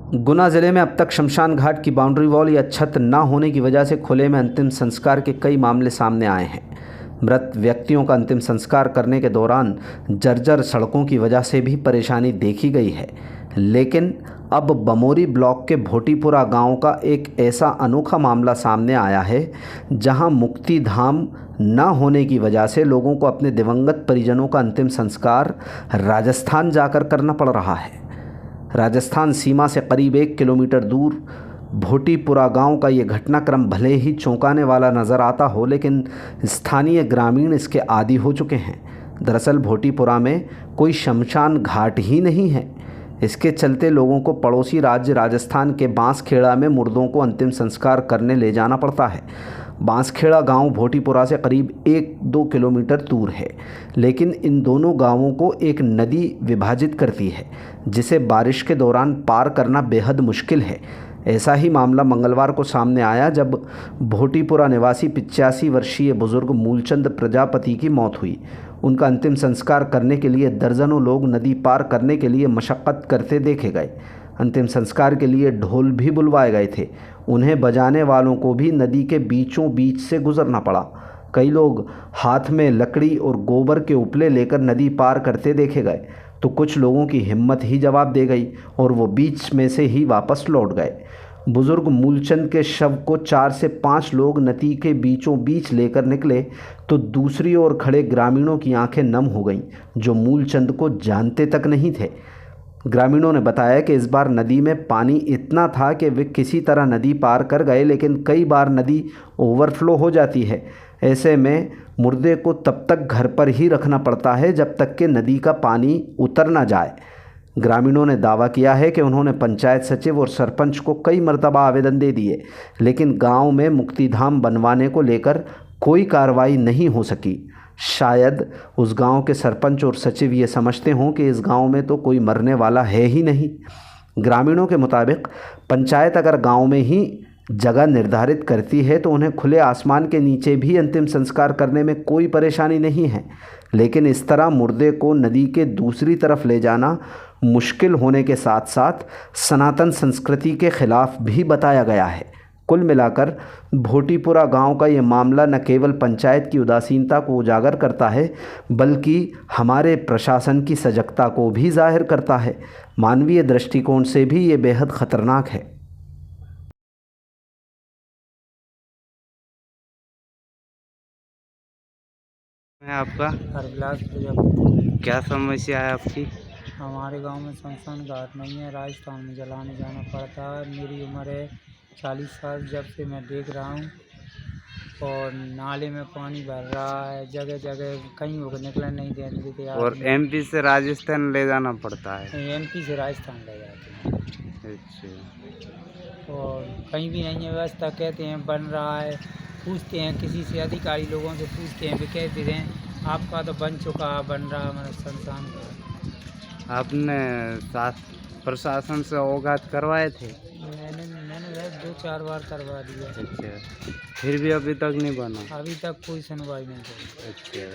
गुना ज़िले में अब तक शमशान घाट की बाउंड्री वॉल या छत न होने की वजह से खुले में अंतिम संस्कार के कई मामले सामने आए हैं। मृत व्यक्तियों का अंतिम संस्कार करने के दौरान जर्जर सड़कों की वजह से भी परेशानी देखी गई है। लेकिन अब बमोरी ब्लॉक के भोटीपुरा गांव का एक ऐसा अनोखा मामला सामने आया है जहां मुक्ति धाम न होने की वजह से लोगों को अपने दिवंगत परिजनों का अंतिम संस्कार राजस्थान जाकर करना पड़ रहा है। राजस्थान सीमा से करीब 1 किलोमीटर दूर भोटीपुरा गांव का ये घटनाक्रम भले ही चौंकाने वाला नज़र आता हो, लेकिन स्थानीय ग्रामीण इसके आदी हो चुके हैं। दरअसल भोटीपुरा में कोई शमशान घाट ही नहीं है। इसके चलते लोगों को पड़ोसी राज्य राजस्थान के बांसखेड़ा में मुर्दों को अंतिम संस्कार करने ले जाना पड़ता है। बांसखेड़ा गांव भोटीपुरा से करीब 1-2 किलोमीटर दूर है, लेकिन इन दोनों गांवों को एक नदी विभाजित करती है, जिसे बारिश के दौरान पार करना बेहद मुश्किल है। ऐसा ही मामला मंगलवार को सामने आया जब भोटीपुरा निवासी 85 वर्षीय बुजुर्ग मूलचंद प्रजापति की मौत हुई। उनका अंतिम संस्कार करने के लिए दर्जनों लोग नदी पार करने के लिए मशक्क़त करते देखे गए। अंतिम संस्कार के लिए ढोल भी बुलवाए गए थे। उन्हें बजाने वालों को भी नदी के बीचों बीच से गुजरना पड़ा। कई लोग हाथ में लकड़ी और गोबर के उपले लेकर नदी पार करते देखे गए, तो कुछ लोगों की हिम्मत ही जवाब दे गई और वो बीच में से ही वापस लौट गए। बुजुर्ग मूलचंद के शव को 4 से 5 लोग नदी के बीचों बीच लेकर निकले तो दूसरी ओर खड़े ग्रामीणों की आंखें नम हो गईं, जो मूलचंद को जानते तक नहीं थे। ग्रामीणों ने बताया कि इस बार नदी में पानी इतना था कि वे किसी तरह नदी पार कर गए, लेकिन कई बार नदी ओवरफ्लो हो जाती है। ऐसे में मुर्दे को तब तक घर पर ही रखना पड़ता है जब तक कि नदी का पानी उतर ना जाए। ग्रामीणों ने दावा किया है कि उन्होंने पंचायत सचिव और सरपंच को कई मर्तबा आवेदन दे दिए, लेकिन गांव में मुक्तिधाम बनवाने को लेकर कोई कार्रवाई नहीं हो सकी। शायद उस गांव के सरपंच और सचिव ये समझते हों कि इस गांव में तो कोई मरने वाला है ही नहीं। ग्रामीणों के मुताबिक पंचायत अगर गांव में ही जगह निर्धारित करती है तो उन्हें खुले आसमान के नीचे भी अंतिम संस्कार करने में कोई परेशानी नहीं है, लेकिन इस तरह मुर्दे को नदी के दूसरी तरफ ले जाना मुश्किल होने के साथ साथ सनातन संस्कृति के खिलाफ भी बताया गया है। कुल मिलाकर भोटीपुरा गांव का ये मामला न केवल पंचायत की उदासीनता को उजागर करता है, बल्कि हमारे प्रशासन की सजगता को भी जाहिर करता है। मानवीय दृष्टिकोण से भी ये बेहद ख़तरनाक है। है आपका हरविलास प्रजापति। क्या समस्या है आपकी? हमारे गांव में शमशान घाट नहीं है, राजस्थान में जलाने जाना पड़ता है। मेरी उम्र है 40 साल, जब से मैं देख रहा हूँ। और नाले में पानी भर रहा है, जगह जगह कहीं होकर निकलने नहीं देते। और एमपी से राजस्थान ले जाना पड़ता है? एमपी से राजस्थान ले जाते हैं। अच्छा। और कहीं भी नहीं है व्यवस्था, कहते हैं बन रहा है। पूछते हैं किसी से, अधिकारी लोगों से पूछते हैं, वे कहते हैं आपका तो बन चुका है, बन रहा है हमारा शमशान घाट। आपने प्रशासन से अवगत करवाए थे? मैंने 2-4 बार करवा दिया। अच्छा, फिर भी अभी तक नहीं बना? अभी तक कोई सुनवाई नहीं करी। अच्छा।